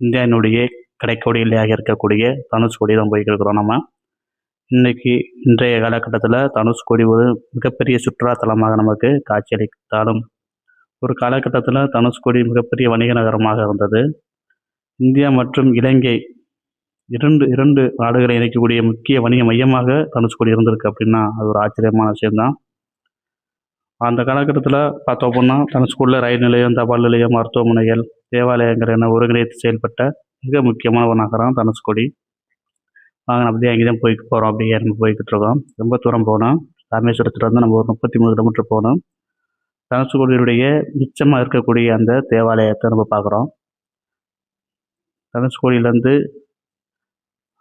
இந்தியாவினுடைய கடைக்கோடி எல்லையாக இருக்கக்கூடிய தனுஷ்கோடி தான் போய்க்கிட்டு இருக்கிறோம் நம்ம. இன்றைய காலகட்டத்தில் தனுஷ்கோடி ஒரு மிகப்பெரிய சுற்றுலாத்தலமாக நமக்கு காட்சியளித்தாலும், ஒரு காலகட்டத்தில் தனுஷ்கோடி மிகப்பெரிய வணிக நகரமாக இருந்தது. இந்தியா மற்றும் இலங்கை இரண்டு நாடுகளை இணைக்கக்கூடிய முக்கிய வணிக மையமாக தனுஷ்கோடி இருந்திருக்கு அப்படின்னா அது ஒரு ஆச்சரியமான விஷயம்தான். அந்த காலகட்டத்தில் பார்த்தோம் அப்படின்னா தனுஷ்கோடியில் ரயில் நிலையம், தபால் நிலையம், மருத்துவமனைகள், தேவாலயங்கள் என ஒருங்கிணைத்து செயல்பட்ட மிக முக்கியமான ஒரு நகரம் தனுஷ்கோடி. வாங்க அப்படியே அங்கே தான் போகிறோம். அப்படியே நம்ம போய்கிட்டு இருக்கோம். ரொம்ப தூரம் போனோம். ராமேஸ்வரத்துலேருந்து நம்ம ஒரு 33 கிலோமீட்டர் போகணும். தனுஷ்கோடியுடைய மிச்சமாக இருக்கக்கூடிய அந்த தேவாலயத்தை நம்ம பார்க்குறோம். தனுஷ்கோடியிலேருந்து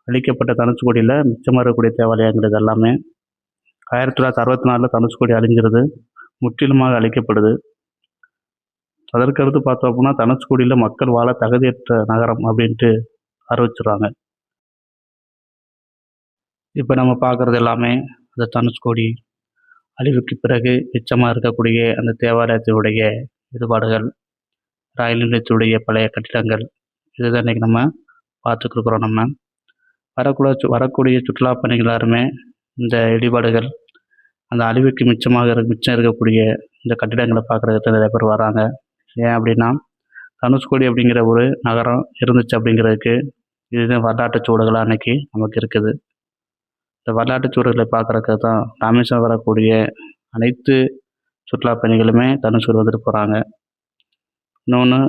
அழிக்கப்பட்ட தனுஷ்கோடியில் மிச்சமாக இருக்கக்கூடிய தேவாலயங்கள் இது எல்லாமே 1964 தனுஷ்கோடி அழிஞ்சிருது, முற்றிலுமாக அழிக்கப்படுது. அதற்கடுத்து பார்த்தோம் அப்படின்னா தனுஷ்கோடியில் மக்கள் வாழ தகுதியற்ற நகரம் அப்படின்ட்டு அறிவிச்சிடுறாங்க. இப்போ நம்ம பார்க்குறது எல்லாமே அந்த தனுஷ்கோடி அழிவுக்கு பிறகு மிச்சமாக இருக்கக்கூடிய அந்த தேவாலயத்தினுடைய ஈடுபாடுகள், ரயில் நிலையத்துடைய பழைய கட்டிடங்கள், இதுதான் இன்றைக்கி நம்ம பார்த்துட்ருக்குறோம். நம்ம வரக்கூடிய சுற்றுலா பயணிகள் எல்லாருமே இந்த இடிபாடுகள், அந்த அழிவுக்கு மிச்சம் இருக்கக்கூடிய இந்த கட்டிடங்களை பார்க்குறதுக்கு நிறைய பேர் வராங்க. ஏன் அப்படின்னா தனுஷ்கோடி அப்படிங்கிற ஒரு நகரம் இருந்துச்சு அப்படிங்கிறதுக்கு இதுதான் வரலாற்றுச் சூடுகளாக அன்றைக்கி நமக்கு இருக்குது. இந்த வரலாற்றுச் சூடுகளை பார்க்குறதுக்கு தான் ராமேஸ்வரம் வரக்கூடிய அனைத்து சுற்றுலா பயணிகளுமே தனுஷ்கோடி வந்துட்டு போகிறாங்க. இன்னொன்று,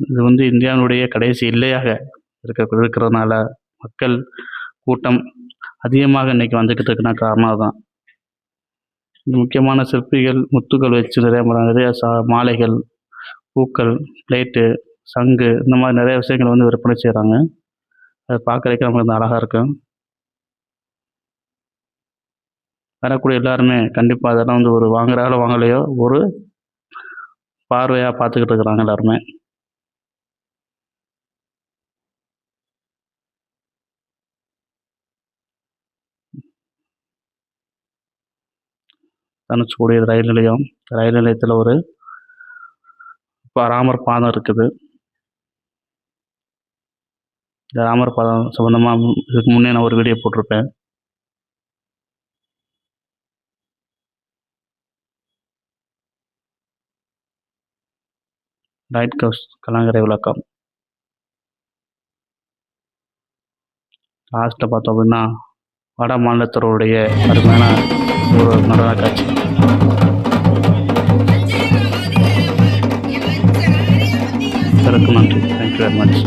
இது இந்தியாவினுடைய கடைசி எல்லையாக இருக்கிறதுனால மக்கள் கூட்டம் அதிகமாக இன்றைக்கி வந்துக்கிட்டு இருக்குன்னா காரணம் அதுதான். முக்கியமான சிற்பிகள் முத்துக்கள் வச்சு நிறைய மாலைகள், பூக்கள், பிளேட்டு, சங்கு, இந்த மாதிரி நிறைய விஷயங்கள் விற்பனை செய்கிறாங்க. அதை பார்க்குறதுக்கு நமக்கு அழகாக இருக்கும். வரக்கூடிய எல்லாருமே கண்டிப்பாக அதெல்லாம் ஒரு வாங்குறாங்களோ வாங்கலையோ ஒரு பார்வையாக பார்த்துக்கிட்டு இருக்கிறாங்க எல்லாருமே. தனுஷ்கோடி ரயில் நிலையத்தில் ஒரு ராமர் பாதம் இருக்குது. இந்த ராமர் பாதம் சம்மந்தமாக இதுக்கு முன்னே நான் ஒரு வீடியோ போட்டிருப்பேன். லைட் ஹவுஸ் கலங்கரை விளக்கம். லாஸ்ட்டில் பார்த்தோம் அப்படின்னா வட மாநிலத்தருடைய அருமையான ஒரு நடன காட்சி. நன்றி. Thank you very much.